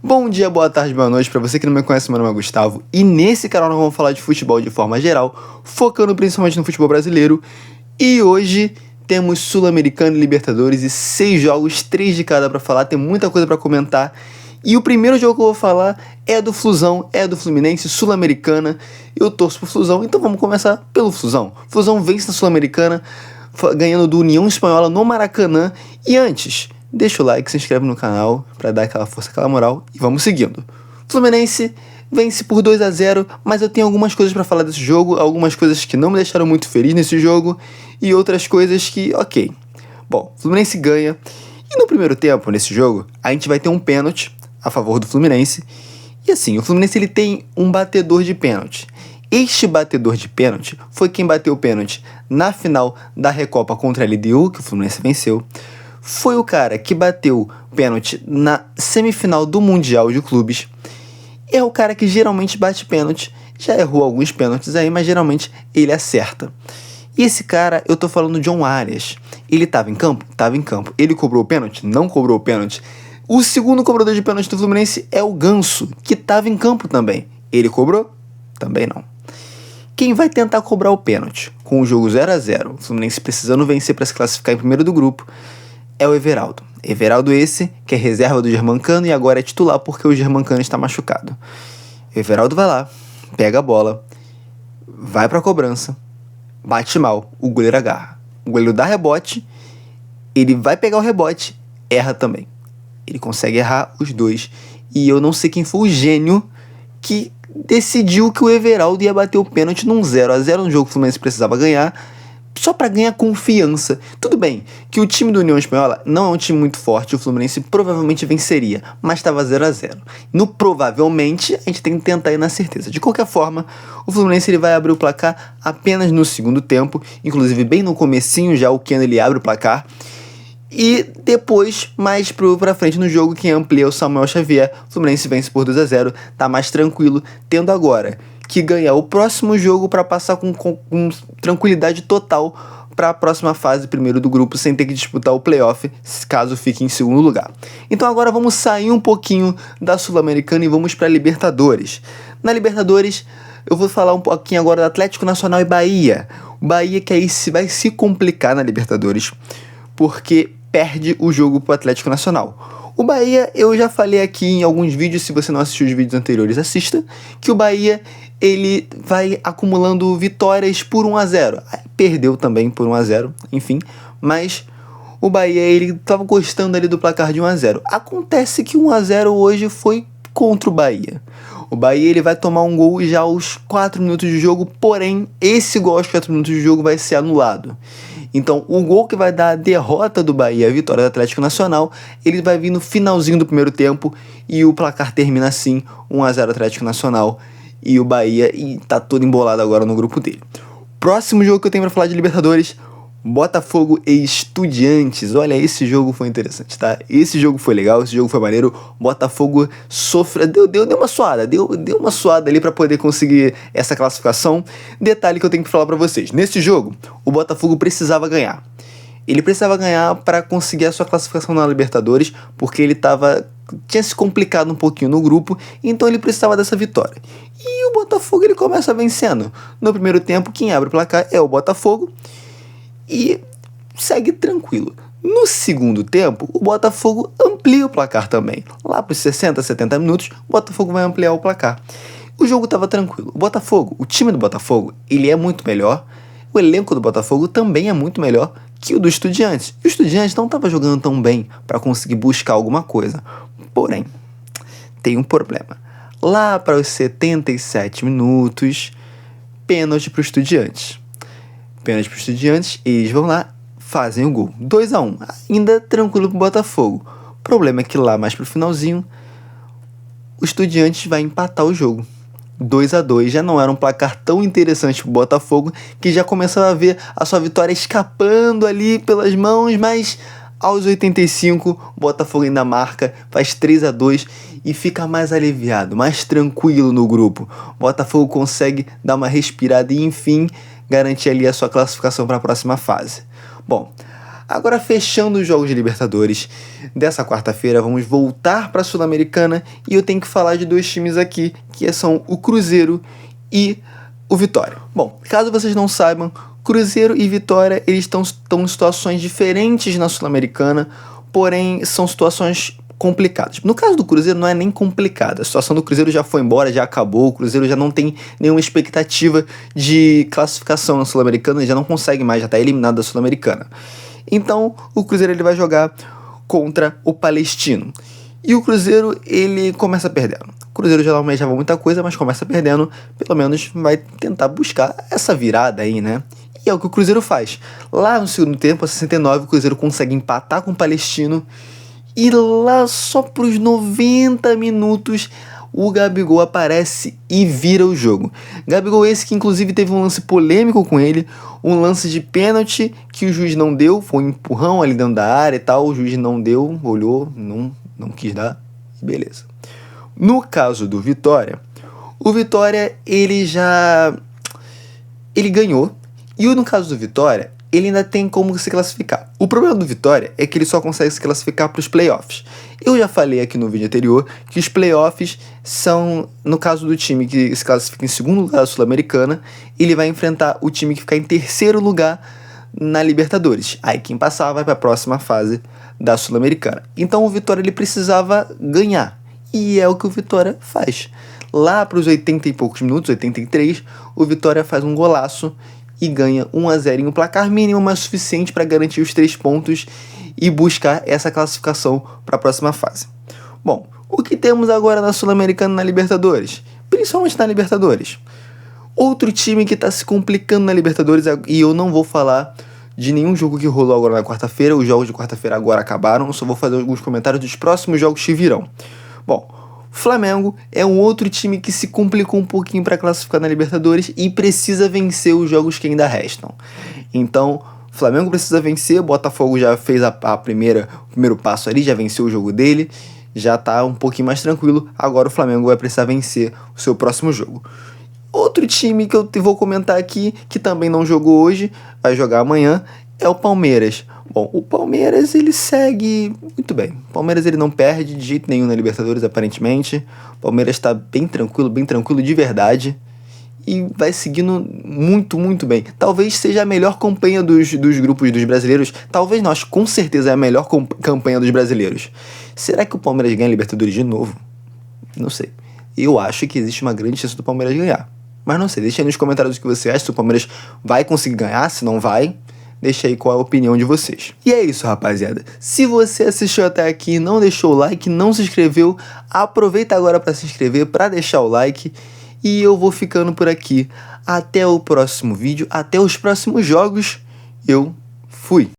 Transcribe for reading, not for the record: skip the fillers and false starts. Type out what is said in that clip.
Bom dia, boa tarde, boa noite. Para você que não me conhece, meu nome é Gustavo e nesse canal nós vamos falar de futebol de forma geral, focando principalmente no futebol brasileiro. E hoje temos Sul-Americano e Libertadores e 6 jogos, 3 de cada para falar, tem muita coisa para comentar. E o primeiro jogo que eu vou falar é do Flusão, é do Fluminense, Sul-Americana. Eu torço pro Flusão, então vamos começar pelo Flusão. Flusão vence na Sul-Americana, ganhando do União Espanhola no Maracanã. E antes, deixa o like, se inscreve no canal para dar aquela força, aquela moral e vamos seguindo. Fluminense vence por 2-0, mas eu tenho algumas coisas para falar desse jogo, algumas coisas que não me deixaram muito feliz nesse jogo e outras coisas que, ok. Bom, Fluminense ganha e no primeiro tempo, nesse jogo, a gente vai ter um pênalti a favor do Fluminense. E assim, o Fluminense ele tem um batedor de pênalti. Este batedor de pênalti foi quem bateu o pênalti na final da Recopa contra a LDU, que o Fluminense venceu. Foi o cara que bateu pênalti na semifinal do Mundial de Clubes. É o cara que geralmente bate pênalti. Já errou alguns pênaltis aí, mas geralmente ele acerta. E esse cara, eu tô falando de John Arias. Ele tava em campo? Tava em campo. Ele cobrou o pênalti? Não cobrou o pênalti. O segundo cobrador de pênalti do Fluminense é o Ganso, que estava em campo também. Ele cobrou? Também não. Quem vai tentar cobrar o pênalti com o jogo 0-0, o Fluminense precisando vencer para se classificar em primeiro do grupo, é o Everaldo. Everaldo esse, que é reserva do Germancano e agora é titular porque o Germancano está machucado. O Everaldo vai lá, pega a bola, vai para a cobrança, bate mal, o goleiro agarra. O goleiro dá rebote, ele vai pegar o rebote, erra também. Ele consegue errar os dois. E eu não sei quem foi o gênio que decidiu que o Everaldo ia bater o pênalti num 0-0 no jogo que o Fluminense precisava ganhar, só para ganhar confiança. Tudo bem que o time do União Espanhola não é um time muito forte, o Fluminense provavelmente venceria, mas estava 0-0. No provavelmente, a gente tem que tentar ir na certeza. De qualquer forma, o Fluminense ele vai abrir o placar apenas no segundo tempo, inclusive bem no comecinho já o Keno ele abre o placar. E depois, mais pra frente no jogo, quem amplia é o Samuel Xavier. O Fluminense vence por 2-0, tá mais tranquilo, tendo agora que ganhar o próximo jogo para passar com tranquilidade total para a próxima fase, primeiro do grupo, sem ter que disputar o playoff, caso fique em segundo lugar. Então agora vamos sair um pouquinho da Sul-Americana e vamos para a Libertadores. Na Libertadores, eu vou falar um pouquinho agora do Atlético Nacional e Bahia. O Bahia que aí vai se complicar na Libertadores, porque perde o jogo pro Atlético Nacional. O Bahia, eu já falei aqui em alguns vídeos, se você não assistiu os vídeos anteriores, assista, que o Bahia, ele vai acumulando vitórias por 1-0. Perdeu também por 1-0, enfim, mas o Bahia, ele tava gostando ali do placar de 1-0. Acontece que 1-0 hoje foi contra o Bahia. O Bahia, ele vai tomar um gol já aos 4 minutos de jogo, porém, esse gol aos 4 minutos de jogo vai ser anulado. Então, o gol que vai dar a derrota do Bahia, a vitória do Atlético Nacional, ele vai vir no finalzinho do primeiro tempo e o placar termina assim, 1-0 Atlético Nacional e o Bahia tá todo embolado agora no grupo dele. Próximo jogo que eu tenho pra falar de Libertadores, Botafogo e Estudiantes. Olha, esse jogo foi interessante, tá? Esse jogo foi legal, esse jogo foi maneiro. Botafogo deu uma suada, deu uma suada ali pra poder conseguir essa classificação. Detalhe que eu tenho que falar pra vocês. Nesse jogo, o Botafogo precisava ganhar. Ele precisava ganhar para conseguir a sua classificação na Libertadores, porque ele tinha se complicado um pouquinho no grupo, então ele precisava dessa vitória. E o Botafogo ele começa vencendo. No primeiro tempo, quem abre o placar é o Botafogo e segue tranquilo. No segundo tempo, o Botafogo amplia o placar também. Lá para os 60, 70 minutos, o Botafogo vai ampliar o placar. O jogo estava tranquilo. O time do Botafogo, ele é muito melhor. O elenco do Botafogo também é muito melhor que o do Estudiantes. E o Estudiantes não estava jogando tão bem para conseguir buscar alguma coisa. Porém, tem um problema. Lá para os 77 minutos, pênalti para o Estudiantes. Pênalti para os Estudiantes, eles vão lá, fazem o gol. 2-1, ainda tranquilo para o Botafogo. O problema é que lá mais para o finalzinho, o Estudiantes vai empatar o jogo. 2-2, já não era um placar tão interessante para o Botafogo, que já começava a ver a sua vitória escapando ali pelas mãos, mas aos 85, o Botafogo ainda marca, faz 3-2 e fica mais aliviado, mais tranquilo no grupo. O Botafogo consegue dar uma respirada e, enfim, garantir ali a sua classificação para a próxima fase. Bom, agora fechando os jogos de Libertadores dessa quarta-feira, vamos voltar para a Sul-Americana e eu tenho que falar de 2 times aqui, que são o Cruzeiro e o Vitória. Bom, caso vocês não saibam, Cruzeiro e Vitória, eles estão em situações diferentes na Sul-Americana, porém são situações complicadas. No caso do Cruzeiro não é nem complicada, a situação do Cruzeiro já foi embora, já acabou, o Cruzeiro já não tem nenhuma expectativa de classificação na Sul-Americana, já não consegue mais, já está eliminado da Sul-Americana. Então o Cruzeiro ele vai jogar contra o Palestino. E o Cruzeiro ele começa perdendo. O Cruzeiro já não almejava muita coisa, mas começa perdendo, pelo menos vai tentar buscar essa virada aí, né? E é o que o Cruzeiro faz. Lá no segundo tempo, a 69, o Cruzeiro consegue empatar com o Palestino. E lá só para os 90 minutos o Gabigol aparece e vira o jogo. Gabigol esse que inclusive teve um lance polêmico com ele, um lance de pênalti que o juiz não deu, foi um empurrão ali dentro da área e tal, o juiz não deu, olhou, não quis dar, beleza. No caso do Vitória, o Vitória ele ganhou, e no caso do Vitória, ele ainda tem como se classificar. O problema do Vitória é que ele só consegue se classificar para os playoffs. Eu já falei aqui no vídeo anterior que os playoffs são, no caso do time que se classifica em segundo lugar da Sul-Americana, ele vai enfrentar o time que ficar em terceiro lugar na Libertadores. Aí quem passar vai para a próxima fase da Sul-Americana. Então o Vitória ele precisava ganhar. E é o que o Vitória faz. Lá para os 80 e poucos minutos, 83, o Vitória faz um golaço e ganha 1-0 em um placar mínimo, mas suficiente para garantir os 3 pontos e buscar essa classificação para a próxima fase. Bom, o que temos agora na Sul-Americana e na Libertadores? Principalmente na Libertadores. Outro time que está se complicando na Libertadores, e eu não vou falar de nenhum jogo que rolou agora na quarta-feira, os jogos de quarta-feira agora acabaram, eu só vou fazer alguns comentários dos próximos jogos que virão. Bom, Flamengo é um outro time que se complicou um pouquinho para classificar na Libertadores e precisa vencer os jogos que ainda restam. Então, Flamengo precisa vencer, Botafogo já fez o primeiro passo ali, já venceu o jogo dele, já está um pouquinho mais tranquilo, agora o Flamengo vai precisar vencer o seu próximo jogo. Outro time que eu vou comentar aqui, que também não jogou hoje, vai jogar amanhã, é o Palmeiras. Bom, o Palmeiras ele segue muito bem. O Palmeiras ele não perde de jeito nenhum na Libertadores, aparentemente. O Palmeiras está bem tranquilo de verdade. E vai seguindo muito bem. Talvez seja a melhor campanha dos grupos dos brasileiros. Talvez não, acho com certeza é a melhor campanha dos brasileiros. Será que o Palmeiras ganha a Libertadores de novo? Não sei. Eu acho que existe uma grande chance do Palmeiras ganhar. Mas não sei, deixa aí nos comentários o que você acha. Se o Palmeiras vai conseguir ganhar, se não vai... Deixa aí qual é a opinião de vocês. E é isso, rapaziada. Se você assistiu até aqui, não deixou o like, não se inscreveu, aproveita agora para se inscrever, para deixar o like. E eu vou ficando por aqui. Até o próximo vídeo, até os próximos jogos. Eu fui.